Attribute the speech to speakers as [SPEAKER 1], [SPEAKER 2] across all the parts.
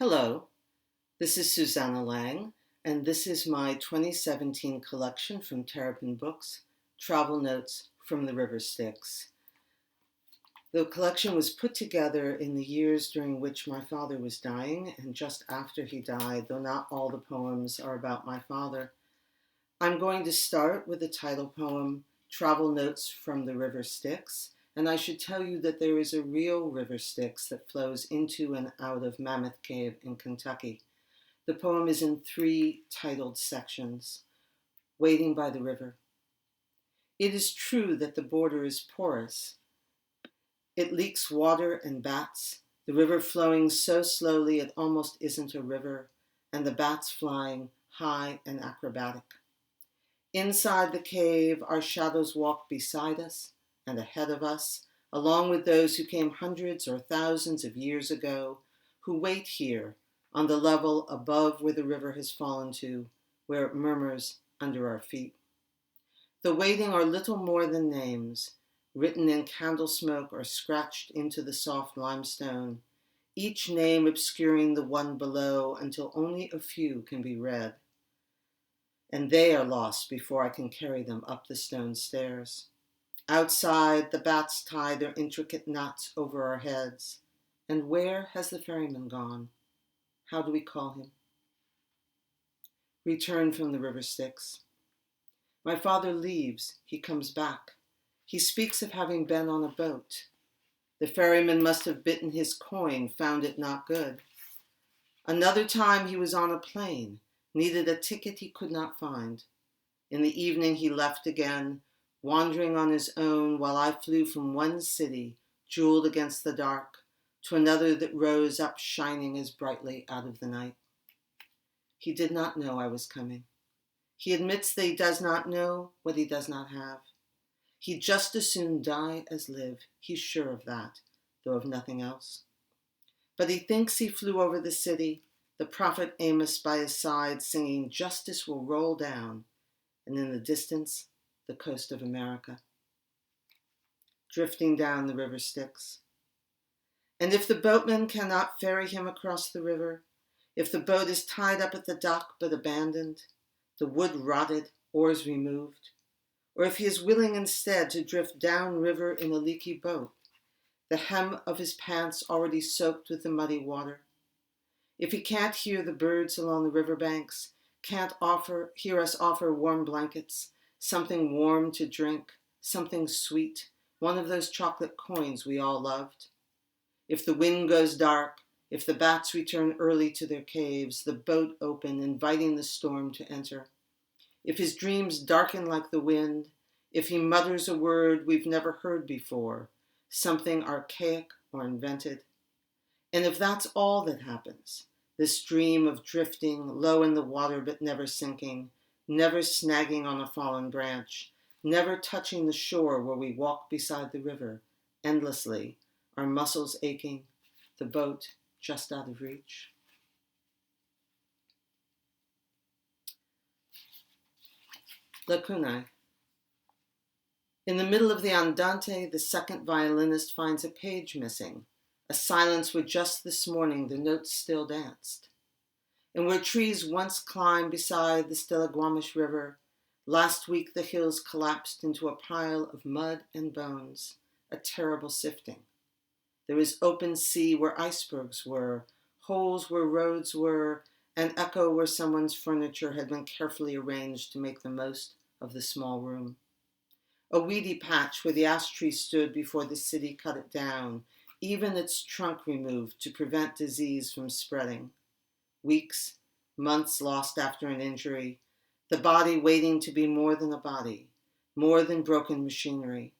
[SPEAKER 1] Hello, this is Susanna Lang, and this is my 2017 collection from Terrapin Books, Travel Notes from the River Styx. The collection was put together in the years during which my father was dying, and just after he died, though not all the poems are about my father. I'm going to start with the title poem, Travel Notes from the River Styx, and I should tell you that there is a real River Styx that flows into and out of Mammoth Cave in Kentucky. The poem is in 3 titled sections. Waiting by the river. It is true that the border is porous. It leaks water and bats, the river flowing so slowly it almost isn't a river, and the bats flying high and acrobatic. Inside the cave, our shadows walk beside us and ahead of us, along with those who came hundreds or thousands of years ago, who wait here on the level above where the river has fallen to, where it murmurs under our feet. The waiting are little more than names, written in candle smoke or scratched into the soft limestone, each name obscuring the one below until only a few can be read. And they are lost before I can carry them up the stone stairs. Outside, the bats tie their intricate knots over our heads. And where has the ferryman gone? How do we call him? Return from the River Styx. My father leaves, he comes back. He speaks of having been on a boat. The ferryman must have bitten his coin, found it not good. Another time he was on a plane, needed a ticket he could not find. In the evening he left again, wandering on his own while I flew from one city, jeweled against the dark, to another that rose up shining as brightly out of the night. He did not know I was coming. He admits that he does not know what he does not have. He'd just as soon die as live, he's sure of that, though of nothing else. But he thinks he flew over the city, the prophet Amos by his side singing, "Justice will roll down," and in the distance, the coast of America. Drifting down the River Styx. And if the boatman cannot ferry him across the river, if the boat is tied up at the dock but abandoned, the wood rotted, oars removed, or if he is willing instead to drift down river in a leaky boat, the hem of his pants already soaked with the muddy water, if he can't hear the birds along the riverbanks, can't hear us offer warm blankets, something warm to drink, something sweet, one of those chocolate coins we all loved, if the wind goes dark, if the bats return early to their caves, the boat open, inviting the storm to enter, if his dreams darken like the wind, if he mutters a word we've never heard before, something archaic or invented, and if that's all that happens, this dream of drifting low in the water but never sinking, never snagging on a fallen branch, never touching the shore where we walk beside the river, endlessly, our muscles aching, the boat just out of reach. Lacunae. In the middle of the Andante, the second violinist finds a page missing, a silence where just this morning the notes still danced. And where trees once climbed beside the Stillaguamish River, last week the hills collapsed into a pile of mud and bones, a terrible sifting. There is open sea where icebergs were, holes where roads were, an echo where someone's furniture had been carefully arranged to make the most of the small room. A weedy patch where the ash tree stood before the city cut it down, even its trunk removed to prevent disease from spreading. Weeks, months lost after an injury, the body waiting to be more than a body, more than broken machinery.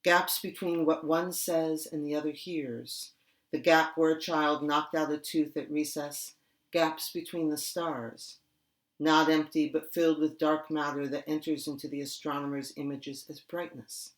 [SPEAKER 1] Gaps between what one says and the other hears, the gap where a child knocked out a tooth at recess, gaps between the stars, not empty but filled with dark matter that enters into the astronomer's images as brightness,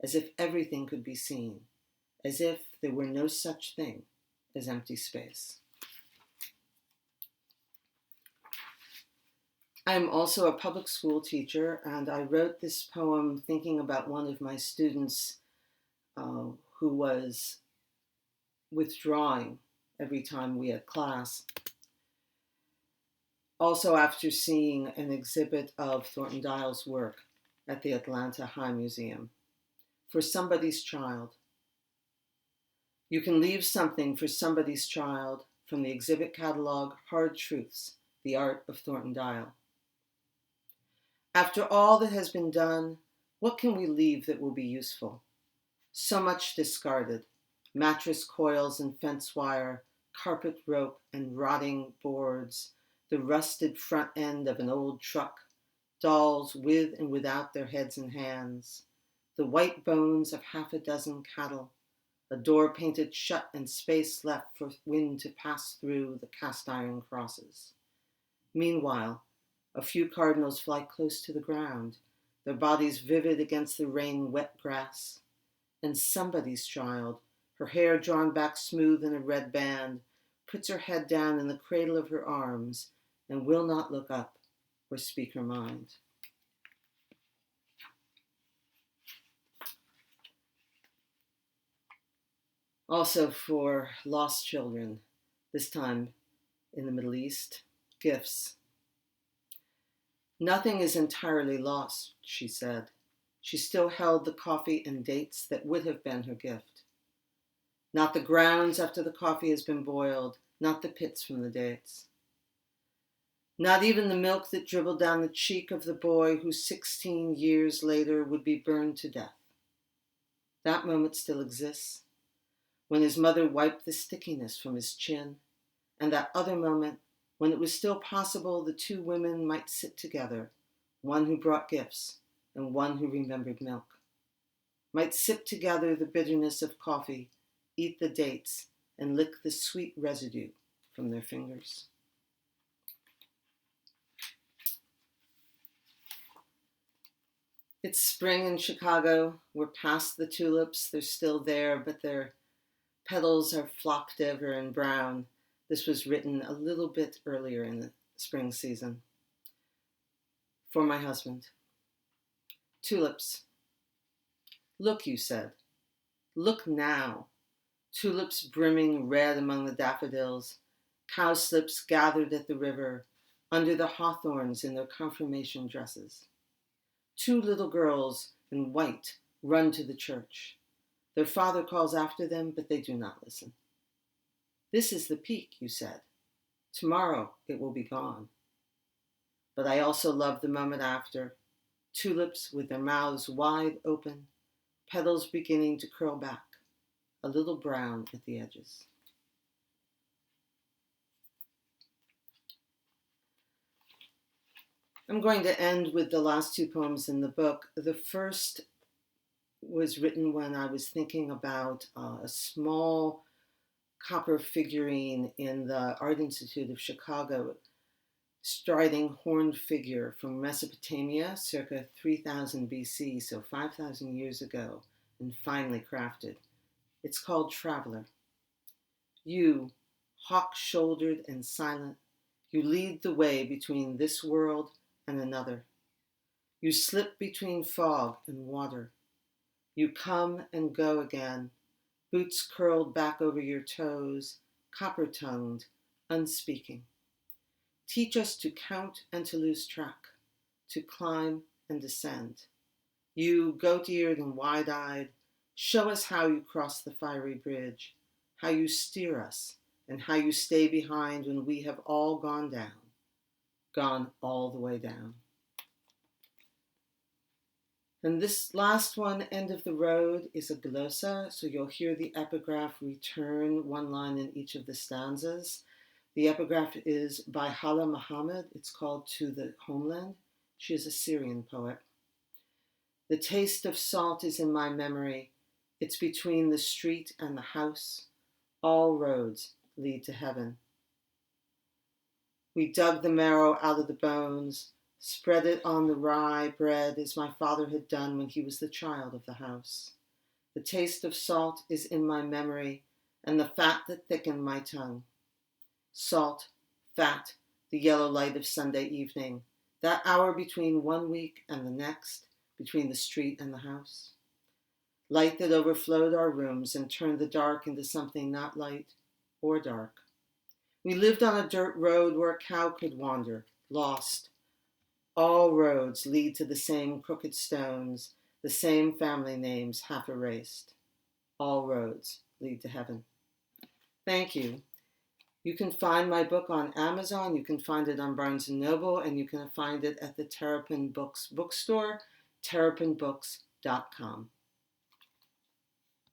[SPEAKER 1] as if everything could be seen, as if there were no such thing as empty space. I am also a public school teacher, and I wrote this poem thinking about one of my students who was withdrawing every time we had class. Also, after seeing an exhibit of Thornton Dial's work at the Atlanta High Museum, For Somebody's Child. You can leave something for somebody's child from the exhibit catalog, Hard Truths, The Art of Thornton Dial. After all that has been done, what can we leave that will be useful? So much discarded: mattress coils and fence wire, carpet rope and rotting boards, the rusted front end of an old truck, dolls with and without their heads and hands, the white bones of half a dozen cattle, a door painted shut and space left for wind to pass through the cast iron crosses. Meanwhile, a few cardinals fly close to the ground, their bodies vivid against the rain-wet grass. And somebody's child, her hair drawn back smooth in a red band, puts her head down in the cradle of her arms and will not look up or speak her mind. Also for lost children, this time in the Middle East, gifts. Nothing is entirely lost, she said. She still held the coffee and dates that would have been her gift. Not the grounds after the coffee has been boiled, not the pits from the dates. Not even the milk that dribbled down the cheek of the boy who 16 years later would be burned to death. That moment still exists, when his mother wiped the stickiness from his chin, and that other moment when it was still possible the two women might sit together, one who brought gifts and one who remembered milk, might sip together the bitterness of coffee, eat the dates, and lick the sweet residue from their fingers. It's spring in Chicago. We're past the tulips. They're still there, but their petals are flocked over and brown. This was written a little bit earlier in the spring season. For my husband. Tulips. Look, you said. Look now. Tulips brimming red among the daffodils, cowslips gathered at the river, under the hawthorns in their confirmation dresses. Two little girls in white run to the church. Their father calls after them, but they do not listen. This is the peak, you said. Tomorrow it will be gone. But I also love the moment after, tulips with their mouths wide open, petals beginning to curl back, a little brown at the edges. I'm going to end with the last two poems in the book. The first was written when I was thinking about a small copper figurine in the Art Institute of Chicago, striding horned figure from Mesopotamia, circa 3000 BC, so 5,000 years ago, and finely crafted. It's called Traveler. You, hawk-shouldered and silent, you lead the way between this world and another. You slip between fog and water. You come and go again, boots curled back over your toes, copper-tongued, unspeaking. Teach us to count and to lose track, to climb and descend. You, goat-eared and wide-eyed, show us how you cross the fiery bridge, how you steer us, and how you stay behind when we have all gone down, gone all the way down. And this last one, End of the Road, is a glossa, so you'll hear the epigraph return one line in each of the stanzas. The epigraph is by Hala Muhammad. It's called To the Homeland. She is a Syrian poet. The taste of salt is in my memory. It's between the street and the house. All roads lead to heaven. We dug the marrow out of the bones, spread it on the rye bread as my father had done when he was the child of the house. The taste of salt is in my memory, and the fat that thickened my tongue. Salt, fat, the yellow light of Sunday evening, that hour between 1 week and the next, between the street and the house. Light that overflowed our rooms and turned the dark into something not light or dark. We lived on a dirt road where a cow could wander, lost. All roads lead to the same crooked stones, the same family names half erased. All roads lead to heaven. Thank you. You can find my book on Amazon, you can find it on Barnes & Noble, and you can find it at the Terrapin Books bookstore, terrapinbooks.com.